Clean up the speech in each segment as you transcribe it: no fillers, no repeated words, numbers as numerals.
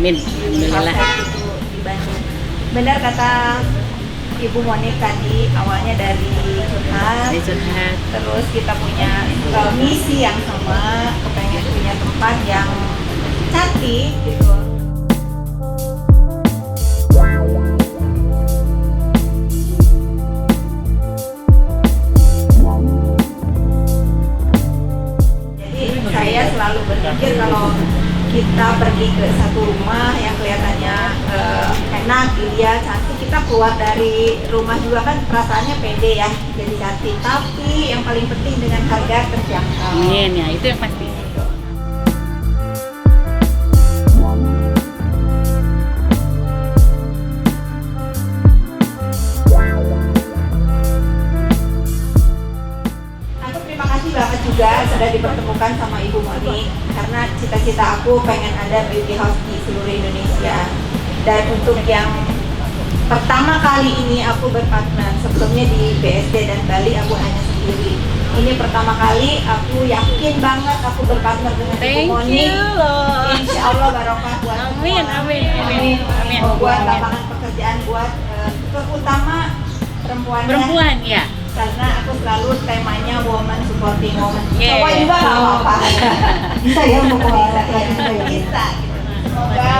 Amin. Alhamdulillah. Di Bandung. Benar kata Ibu Monik tadi, awalnya dari curhat. Terus kita punya misi yang sama, kepengen punya tempat yang cantik gitu. Jadi saya selalu berpikir kalau kita pergi ke satu rumah yang kelihatannya enak, dilihat cantik, kita keluar dari rumah juga kan perasaannya pede ya, jadi cantik. Tapi yang paling penting dengan harga terjangkau. Amin ya, itu yang pasti. Aku terima kasih banget juga sudah dipertemukan sama Ibu Moni, karena cita-cita aku pengen ada beauty house di seluruh Indonesia. Dan untuk yang pertama kali ini aku berpartner, sebelumnya di BSD dan Bali aku hanya sendiri. Ini pertama kali aku yakin banget aku berpartner dengan Ibu Moni. Insya Allah barokah buat Amin, semua. amin, amin, amin. Buat lapangan pekerjaan, buat terutama Perempuan ya. karena aku selalu temanya woman supporting woman. Yeah. Cowok juga nggak apa-apa. Bisa ya bisa. Semoga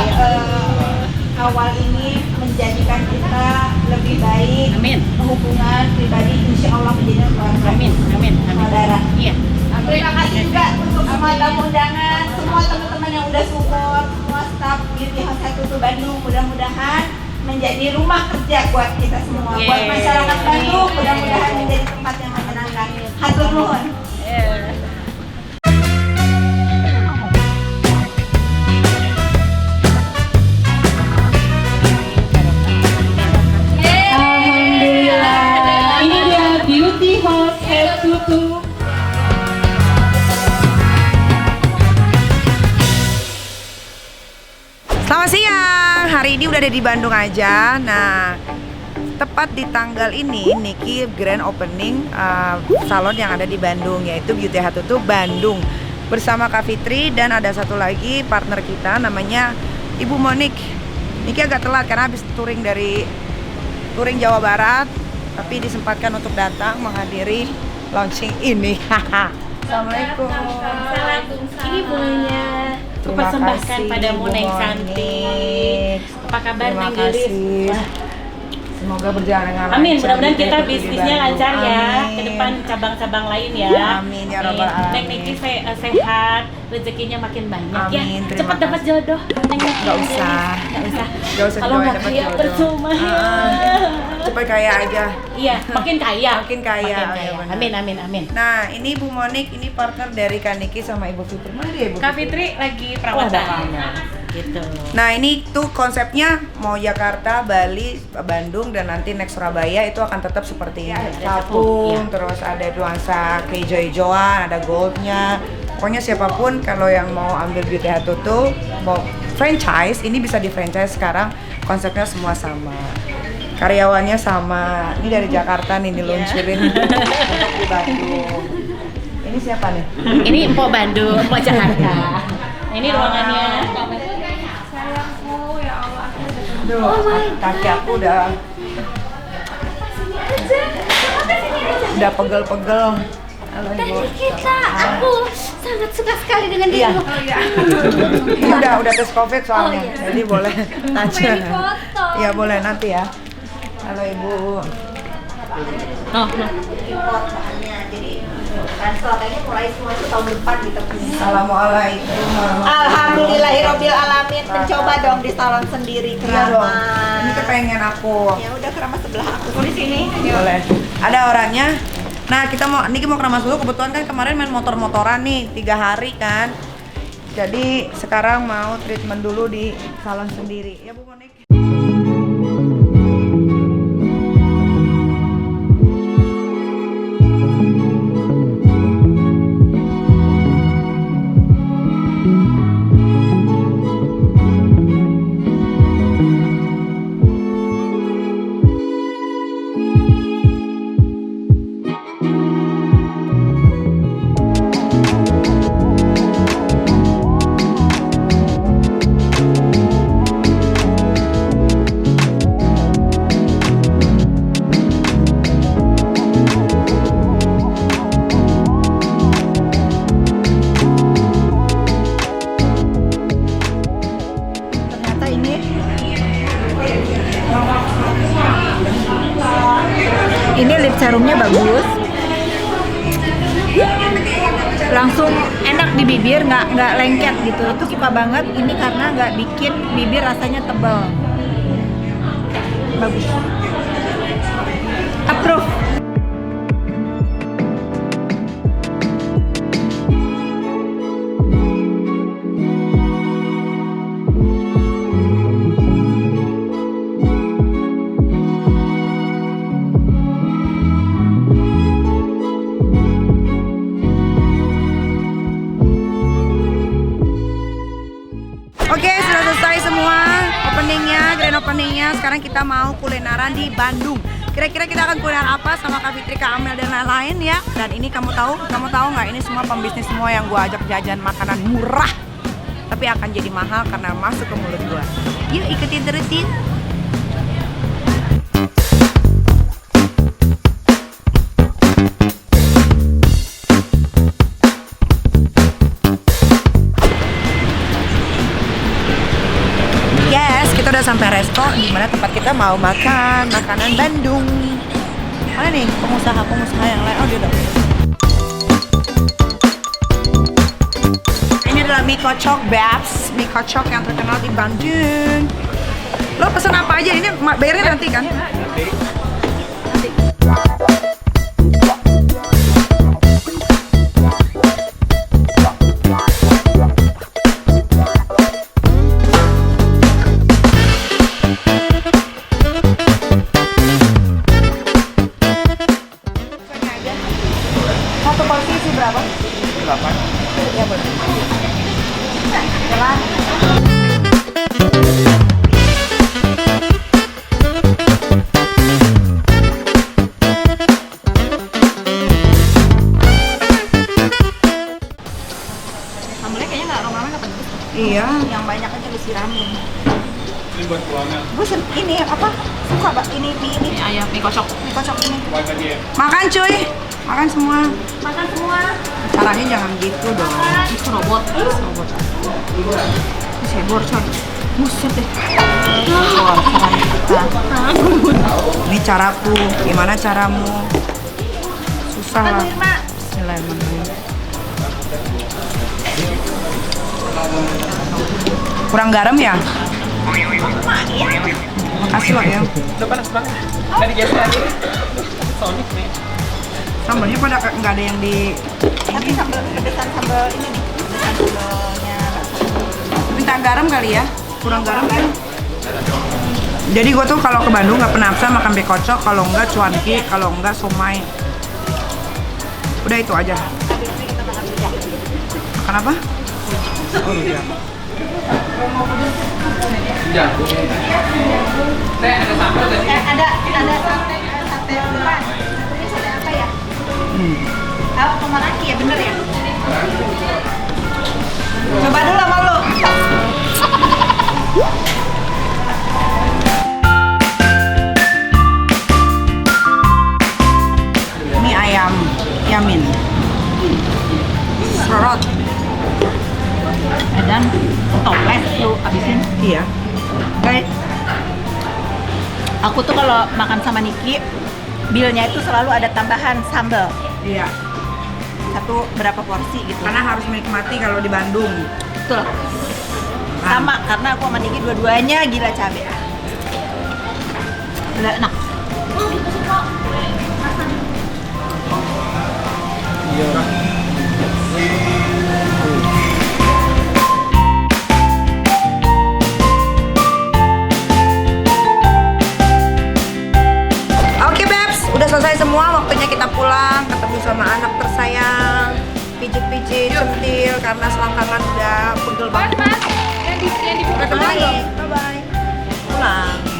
awal ini menjadikan kita lebih baik. Amin. Hubungan pribadi insya Allah menjadi keluarga. Amin, amin, amin. Saudara. Iya. Terima kasih juga untuk semua tamu undangan, semua teman-teman yang udah support, semua staf Beauty House 1 Bandung. Mudah-mudahan menjadi rumah kerja buat kita semua, buat Yeay. masyarakat Bandung. Mudah-mudahan menjadi tempat yang menyenangkan. Hatur nuhun. Alhamdulillah, ini dia Beauty House Head Tutu. Selamat siang, hari ini udah ada di Bandung aja. Nah, tepat di tanggal ini Niki grand opening salon yang ada di Bandung, yaitu Beauty Hatutu Bandung bersama Kak Fitri, dan ada satu lagi partner kita namanya Ibu Monik. Niki agak telat karena habis touring Jawa Barat, tapi disempatkan untuk datang menghadiri launching ini. Assalamualaikum. Ini bunganya kupersembahkan pada Mona yang cantik. Apa kabar Terima Neng Gelis? kasih. Wah, Semoga berjalan dengan lancar. amin, mudah-mudahan Beauty kita Hatutu di bisnisnya Bandung. lancar ya. Amin. Ke depan cabang-cabang lain ya. Amin, ya Rabbal Neng Alamin. Niki sehat, rezekinya makin banyak ya. Amin, terima Cepat dapat kasih. jodoh. Neng Niki. Nggak usah. Nggak usah. Gak usah Kalau didoain nggak dapat kaya jodoh. percuma ya. Cepat kaya aja. Iya, makin kaya. Makin kaya, Makin ya kaya. benar. Amin, amin, amin. Nah, ini Bu Monik, ini partner dari Kak Niki sama Ibu Fitri. Mana dia Ibu Kak Fitri lagi perawatan. Gitu. Nah, ini tuh konsepnya mau Jakarta, Bali, Bandung, dan nanti next Surabaya itu akan tetap seperti ini. ada Capung, tepung, terus ada nuansa keijo-ijoan, ada goldnya. Pokoknya siapapun kalau yang mau ambil Beauty Hatutu, mau franchise, ini bisa di franchise sekarang. Konsepnya semua sama. Karyawannya sama. Ini dari Jakarta nih diluncurin untuk di Bandung. Ini siapa nih? Ini Empok Bandung, Empok Jakarta. Nah, ini ruangannya. Aduh, kaki aku udah pegel-pegel. Halo Ibu. Kita, aku sangat suka sekali dengan Iya. dirimu. Ini udah tes COVID soalnya, Oh, iya. jadi boleh tanya. Pengen foto. Iya boleh nanti ya. Halo Ibu. Oh, Import bahannya, jadi transportnya mulai semua itu tahun depan kita punya. Assalamualaikum. Alhamdulillahirobbil alamin, mencoba dong di salon sendiri Iya dong. keramas. Ini kepengen aku. Ya udah keramas sebelah aku di sini. Boleh. Ada orangnya. Nah, Niki mau keramas dulu. Kebetulan kan kemarin main motor-motoran nih 3 hari kan. Jadi sekarang mau treatment dulu di salon sendiri. Ya Bu Monik. Ini lip serumnya bagus. Langsung enak di bibir, nggak lengket gitu. Itu Kipa banget. Ini karena nggak bikin bibir rasanya tebal. Bagus. Approve. Oke, sudah selesai semua openingnya, grand openingnya. Sekarang kita mau kulineran di Bandung. Kira-kira kita akan kuliner apa sama Kak Fitri, Kak Amel dan lain-lain ya. Dan ini kamu tahu nggak? Ini semua pembisnis semua yang gua ajak jajan makanan murah, tapi akan jadi mahal karena masuk ke mulut gua. Yuk ikutin terusin. Kita udah sampai resto di mana tempat kita mau makan makanan Bandung. Mana nih pengusaha yang lain? Oh dia dong. Ini adalah mie kocok Babs, mie kocok yang terkenal di Bandung. Lo pesen apa aja? Ini bayarnya nanti kan? Satu porsi isi berapa? 8. Ya boleh. Jalan. Sambelnya kayaknya nggak rame-rame nggak penting. Iya. Yang banyak aja disiramin. Ini buat keluarga. Gue ini apa? Suka Mbak ini mie ini. Ayam mie kocok. Mie kocok ini. Buat tadi ya. Makan cuy, makan semua. Makan semua. Caranya jangan gitu dong. Itu robot. Robot. Sebor coy. Buset deh. Ini caraku, gimana caramu? Susah lah. Bismillahirrahmanirrahim. Kurang garam ya? Makasih loh ya. Udah panas banget. Tadi geser aja. Sonic nih. Sambalnya pada nggak ada yang di. Tapi sambal pedesan sambal ini nih. Pedesan sambalnya. Minta garam kali ya? Kurang garam kan? Jadi gue tuh kalau ke Bandung nggak pernah absen makan mie kocok, kalau enggak cuanki, kalau enggak somai. Udah itu aja. Makan apa? Oh iya. Ya. Teh ada sambal tadi. Ada sate depan. Ini sate apa ya? Oh, Tomaraki ya, bener ya? Coba dulu sama lo. Mie ayam Yamin. Serot. Dan toples lu habisin. Iya. Guys, Aku tuh kalau makan sama Niki, bilnya itu selalu ada tambahan sambal. iya. Satu berapa porsi gitu. Karena harus menikmati kalau di Bandung. Betul. Sama karena aku sama Niki dua-duanya gila cabe. Udah enak. Oke Babs, udah selesai semua, waktunya kita pulang, ketemu sama anak tersayang, pijit-pijit, centil, karena selangkangan udah pegel banget. Yang dibuka Ketemu lagi, bye-bye. Pulang.